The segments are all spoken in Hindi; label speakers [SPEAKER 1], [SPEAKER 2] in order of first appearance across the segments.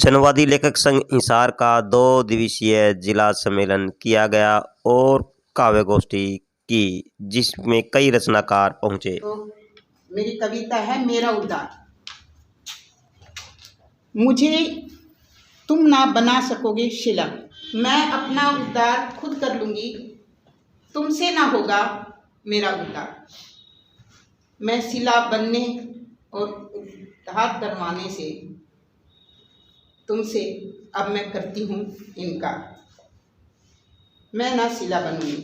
[SPEAKER 1] जनवादी लेखक संघ हिसार का 2 दिवसीय जिला सम्मेलन किया गया और काव्य गोष्ठी की, जिसमें कई रचनाकार पहुंचे।
[SPEAKER 2] तो मेरी कविता है मेरा उद्धार। मुझे तुम ना बना सकोगे शिला, मैं अपना उद्धार खुद कर लूँगी, तुमसे ना होगा मेरा उद्धार। मैं शिला बनने और उद्धार करवाने से तुमसे अब मैं करती हूँ इनकार। मैं ना शिला बनूँगी,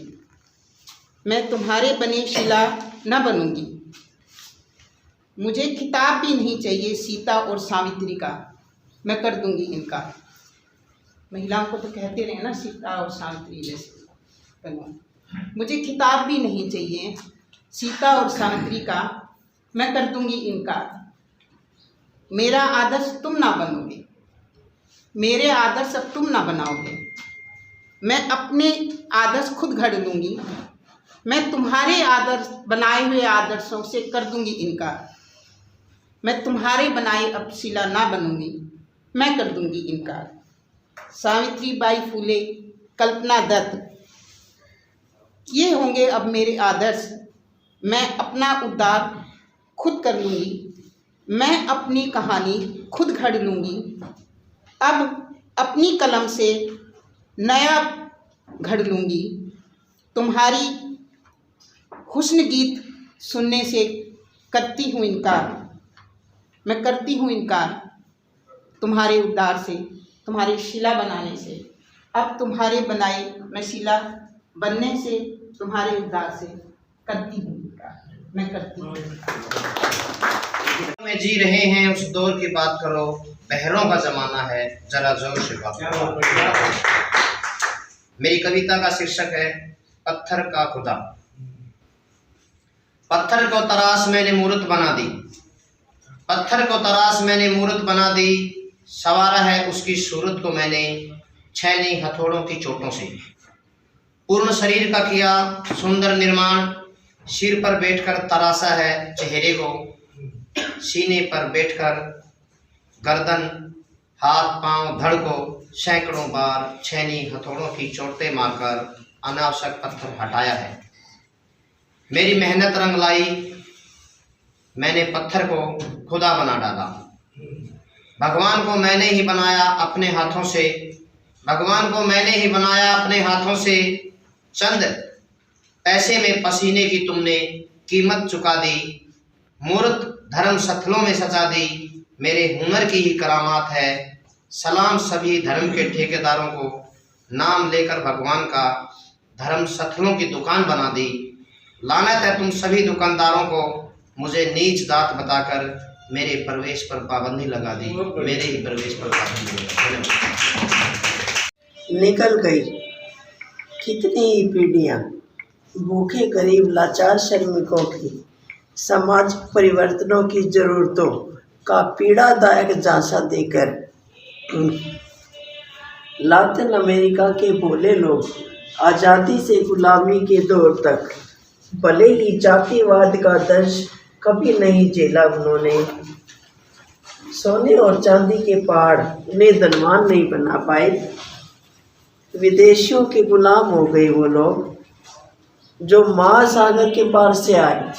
[SPEAKER 2] मैं तुम्हारे बने शिला न बनूँगी। मुझे खिताब भी नहीं चाहिए सीता और सावित्री का, मैं कर दूँगी इनकार। महिलाओं को तो कहते रहे ना सीता और सावित्री जैसे बनूँ। मुझे खिताब भी नहीं चाहिए सीता और सावित्री का, मैं कर दूँगी इनकार। मेरा आदर्श तुम ना बनोगे, मेरे आदर्श अब तुम ना बनाओगे। मैं अपने आदर्श खुद घड़ लूँगी, मैं तुम्हारे आदर्श बनाए हुए आदर्शों से कर दूँगी इनकार। मैं तुम्हारे बनाए अब शिला ना बनूँगी, मैं कर दूँगी इनकार। सावित्री बाई फूले, कल्पना दत्त, ये होंगे अब मेरे आदर्श। मैं अपना उद्धार खुद कर लूँगी, मैं अपनी कहानी खुद घड़ लूँगी। अब अपनी कलम से नया घड़ लूँगी। तुम्हारी हुस्न गीत सुनने से करती हूँ इनकार, मैं करती हूँ इनकार। तुम्हारे उद्धार से, तुम्हारी शिला बनाने से, अब तुम्हारे बनाए मैं शिला बनने से, तुम्हारे उद्धार से करती हूँ इनकार, मैं करती हूँ
[SPEAKER 3] में जी रहे हैं उस दौर की बात करो, बहरों का जमाना है जरा जोर से बात करो। मेरी कविता का शीर्षक है पत्थर का खुदा। पत्थर को तराश मैंने मूर्त बना दी, पत्थर को तराश मैंने मूर्त बना दी। सवारा है उसकी सूरत को मैंने छैनी हथौड़ों की चोटों से। पूर्ण शरीर का किया सुंदर निर्माण, सिर पर बैठकर तराशा है चेहरे को। सीने पर बैठकर गर्दन, हाथ पांव, धड़ को सैकड़ों बार छैनी हथौड़ों की चोटें मारकर अनावश्यक पत्थर हटाया है। मेरी मेहनत रंग लाई, मैंने पत्थर को खुदा बना डाला। भगवान को मैंने ही बनाया अपने हाथों से, भगवान को मैंने ही बनाया अपने हाथों से। चंद पैसे में पसीने की तुमने कीमत चुका दी, मूर्त धर्म स्थलों में सजा दी। मेरे हुनर की ही करामात है, सलाम सभी धर्म के ठेकेदारों को। नाम लेकर भगवान का धर्म स्थलों की दुकान बना दी। लानत है तुम सभी दुकानदारों को, मुझे नीच दात बताकर मेरे प्रवेश पर पाबंदी लगा दी, मेरे ही प्रवेश पर पाबंदी लगा दी।
[SPEAKER 4] निकल गई कितनी ही पीढ़ियाँ भूखे गरीब लाचार श्रमिकों की, समाज परिवर्तनों की जरूरतों का पीड़ादायक झांसा देकर लातिन अमेरिका के भोले लोग आज़ादी से गुलामी के दौर तक, भले ही जातिवाद का दर्श कभी नहीं झेला उन्होंने। सोने और चांदी के पहाड़ उन्हें धनवान नहीं बना पाए। विदेशियों के गुलाम हो गए वो लोग जो महासागर के पार से आए।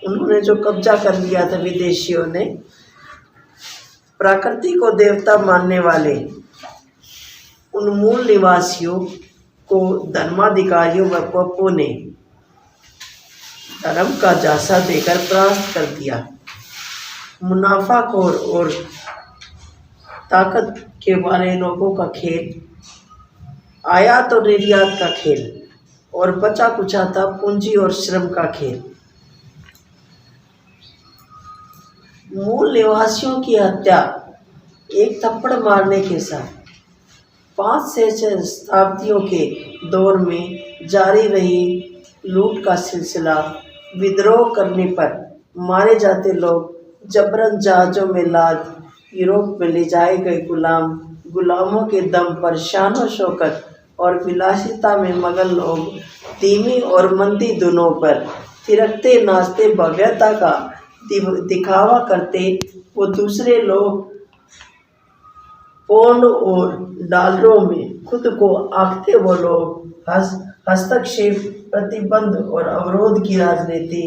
[SPEAKER 4] उन्होंने जो कब्जा कर लिया था विदेशियों ने, प्रकृति को देवता मानने वाले उन मूल निवासियों को धर्माधिकारियों व पोपों ने धर्म का झांसा देकर परास्त कर दिया। मुनाफाखोर और ताकत के वाले लोगों का खेल, आयात और निर्यात का खेल, और बचा कुचा था पूंजी और श्रम का खेल। मूल निवासियों की हत्या एक थप्पड़ मारने के साथ 5 से 6 शताब्दियों के दौर में जारी रही लूट का सिलसिला। विद्रोह करने पर मारे जाते लोग जबरन जहाज़ों में लाद यूरोप में ले जाए गए गुलाम, गुलामों के दम पर शान शौकत और विलासिता में मगन लोग धीमी और मंदी धुनों पर थिरकते नाचते भव्यता का दिखावा करते वो दूसरे लोग पौंड और डॉलरों में खुद को आंकते वो लोग हस्तक्षेप, प्रतिबंध और अवरोध की राजनीति,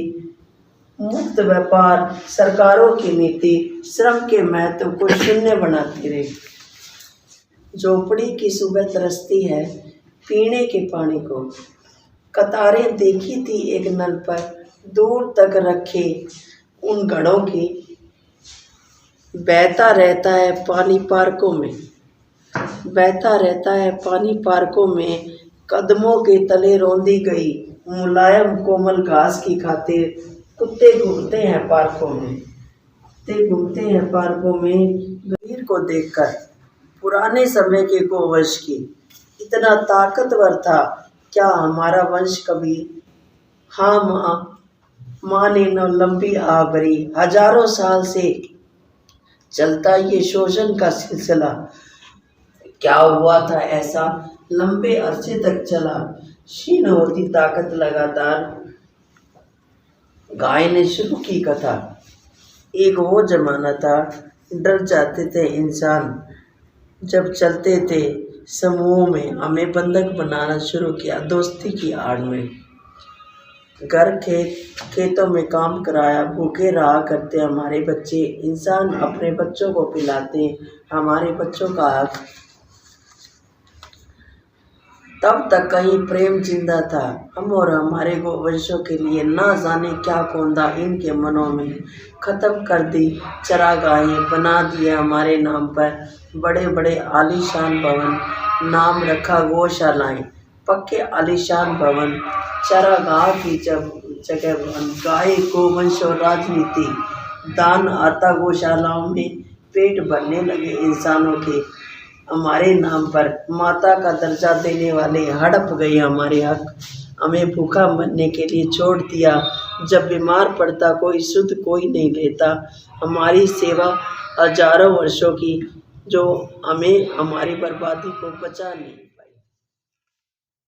[SPEAKER 4] मुक्त व्यापार, सरकारों की नीति श्रम के महत्व को शून्य बनाती रही। झोपड़ी की सुबह तरसती है पीने के पानी को। कतारें देखी थी एक नल पर दूर तक रखे उन घड़ों की। बहता रहता है पानी पार्कों में, बहता रहता है पानी पार्कों में। कदमों के तले रौंदी गई मुलायम कोमल घास की खातिर कुत्ते घूमते हैं पार्कों में, कुत्ते घूमते हैं पार्कों में। गंभीर को देखकर पुराने समय के गोवंश की इतना ताकतवर था क्या हमारा वंश कभी? हाँ माँ ने न लंबी आह भरी। हजारों साल से चलता ये शोषण का सिलसिला क्या हुआ था ऐसा लंबे अरसे तक चला। क्षीण होती ताकत लगातार। गाय ने शुरू की कथा। एक वो जमाना था डर जाते थे इंसान जब चलते थे समूह में। हमें बंधक बनाना शुरू किया दोस्ती की आड़ में। घर खेतों में काम कराया, भूखे रहा करते हमारे बच्चे। इंसान अपने बच्चों को पिलाते, हमारे बच्चों का हक। तब तक कहीं प्रेम जिंदा था। हम और हमारे गोवंशों के लिए ना जाने क्या कौंधा इनके मनों में। खत्म कर दी चरागाहें, बना दिए हमारे नाम पर बड़े बड़े आलीशान भवन। नाम रखा गौशालाएं, पक्के आलीशान भवन। चरागाह की जगह गाय, गोवंश और राजनीति। दान आता गौशालाओं में, पेट भरने लगे इंसानों के हमारे नाम पर। माता का दर्जा देने वाले हड़प गए हमारे हक। हमें भूखा मरने के लिए छोड़ दिया। जब बीमार पड़ता कोई सुध कोई नहीं लेता। हमारी सेवा हजारों वर्षों की जो हमें हमारी बर्बादी को बचा नहीं।